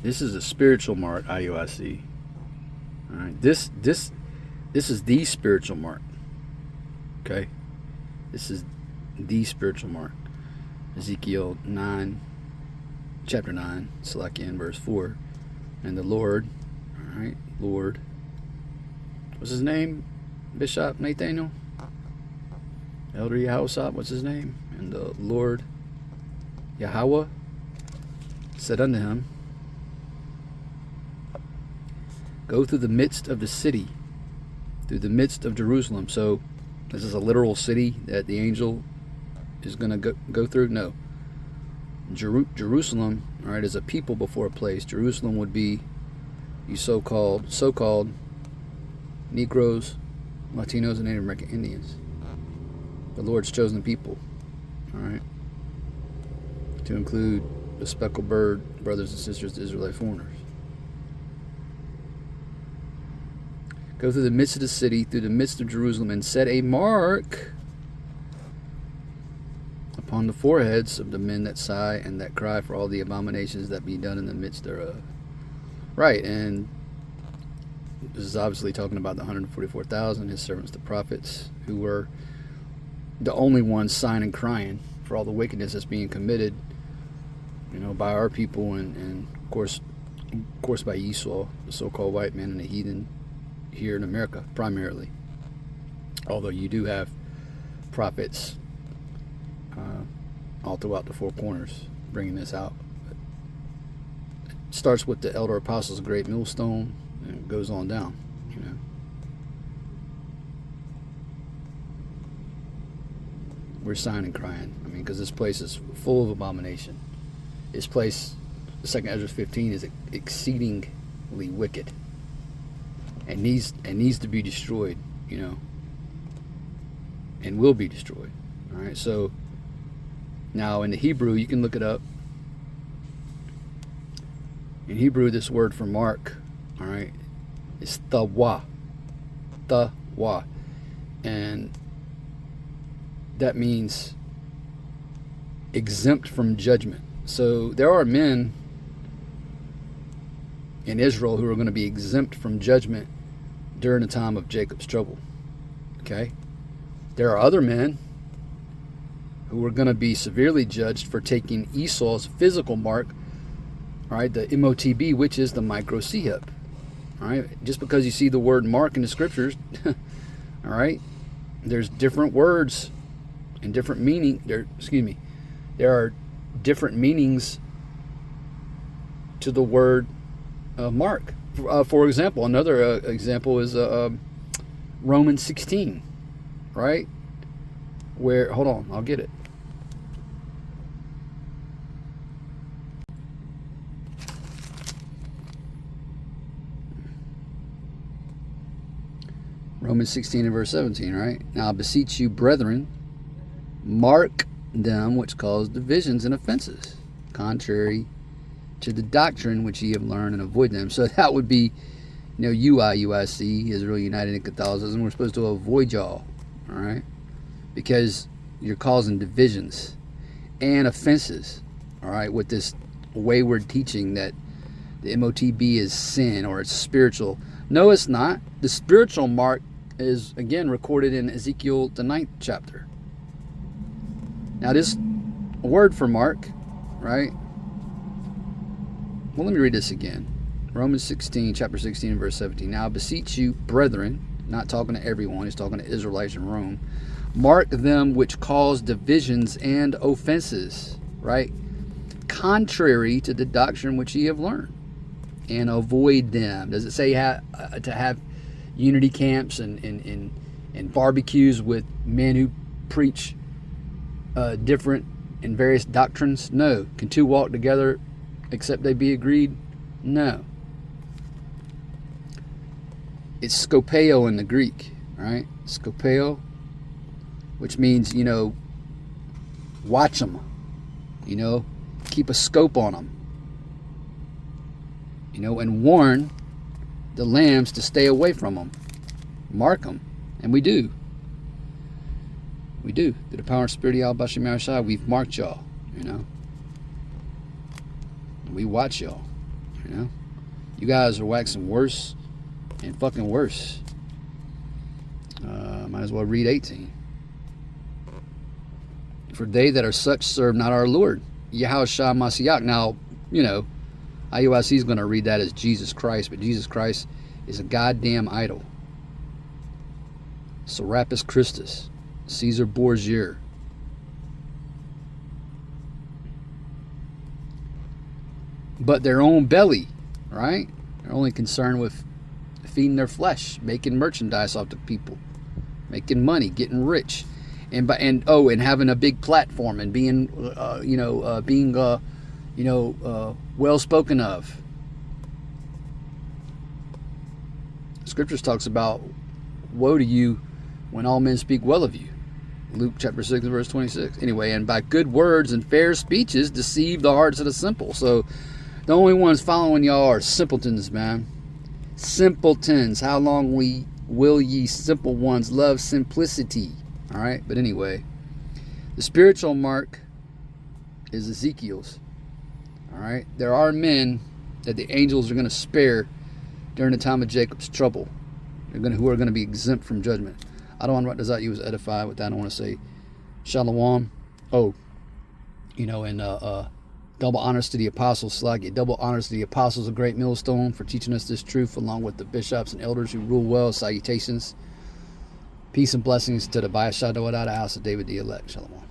This is a spiritual mark, IUIC. All right. This is the spiritual mark. Okay. This is the spiritual mark. Ezekiel 9, chapter 9, Salakian, verse 4. And the Lord, all right, Lord, what's his name? Bishop Nathaniel? Elder Yahusop, what's his name? And the Lord Yahweh said unto him, go through the midst of the city, through the midst of Jerusalem. So this is a literal city that the angel is going to go through? No. Jerusalem, all right, is a people before a place. Jerusalem would be you so-called Negroes, Latinos, and Native American Indians. The Lord's chosen people, all right, to include the speckled bird brothers and sisters, the Israelite foreigners. Go through the midst of the city, through the midst of Jerusalem, and set a mark upon the foreheads of the men that sigh and that cry for all the abominations that be done in the midst thereof. Right, and this is obviously talking about the 144,000, his servants, the prophets, who were the only ones sighing and crying for all the wickedness that's being committed, you know, by our people and of course by Esau, the so-called white man and the heathen here in America, primarily. Although you do have prophets all throughout the four corners bringing this out. It starts with the elder apostles' great millstone and it goes on down, you know. We're sighing and crying. I mean, because this place is full of abomination. This place, the 2nd Ezra 15, is exceedingly wicked and needs to be destroyed, you know, and will be destroyed. All right, so now in the Hebrew, you can look it up. In Hebrew, this word for mark, all right, is tawa, and that means exempt from judgment. So there are men in Israel who are going to be exempt from judgment during the time of Jacob's trouble. Okay? There are other men who are going to be severely judged for taking Esau's physical mark, all right, the MOTB, which is the microchip. All right? Just because you see the word mark in the scriptures, all right, there's different words and different meaning. There are different meanings to the word mark. For example, another example is Romans 16, right? Where, hold on, I'll get it. Romans 16 and verse 17, right? Now I beseech you, brethren, mark them which cause divisions and offenses, contrary to the doctrine which ye have learned, and avoid them. So that would be, you know, IUIC, Israel United in Catholicism. We're supposed to avoid y'all, all right? Because you're causing divisions and offenses, all right, with this wayward teaching that the MOTB is sin or it's spiritual. No, it's not. The spiritual mark is, again, recorded in Ezekiel, the 9th chapter. Now, this word for mark, right? Well, let me read this again. Romans 16, chapter 16, and verse 17. Now, I beseech you, brethren, not talking to everyone, he's talking to Israelites in Rome, mark them which cause divisions and offenses, right? Contrary to the doctrine which ye have learned, and avoid them. Does it say to have unity camps and barbecues with men who preach different and various doctrines? No. Can two walk together except they be agreed? No. It's skopeo in the Greek, right? Skopeo, which means, you know, watch them, you know, keep a scope on them, you know, and warn the lambs to stay away from them. Mark them. And we do. We do. Through the power and spirit of Yahweh Bashim Yahushua, we've marked y'all, you know. We watch y'all. You know, you guys are waxing worse and fucking worse. Might as well read 18. For they that are such serve not our Lord, Yahushua Mashiach. Now, you know, IUIC is going to read that as Jesus Christ, but Jesus Christ is a goddamn idol. Serapis Christus, Caesar Borgia. But their own belly, right? They're only concerned with feeding their flesh, making merchandise off the people, making money, getting rich, and having a big platform and being, well spoken of. Scriptures talks about woe to you when all men speak well of you. Luke chapter 6 verse 26. Anyway, and by good words and fair speeches deceive the hearts of the simple. So the only ones following y'all are simpletons, man. Simpletons. How long will ye simple ones love simplicity? All right. But anyway, the spiritual mark is Ezekiel's. All right. There are men that the angels are going to spare during the time of Jacob's trouble. Who are going to be exempt from judgment. I don't want to write this out. You was edified with that. I don't want to say shalom. Oh, and double honors to the apostles, Slaggy. Double honors to the apostles, a great millstone, for teaching us this truth, along with the bishops and elders who rule well. Salutations. Peace and blessings to the Bayashadawada, the house of David the elect. Shalom.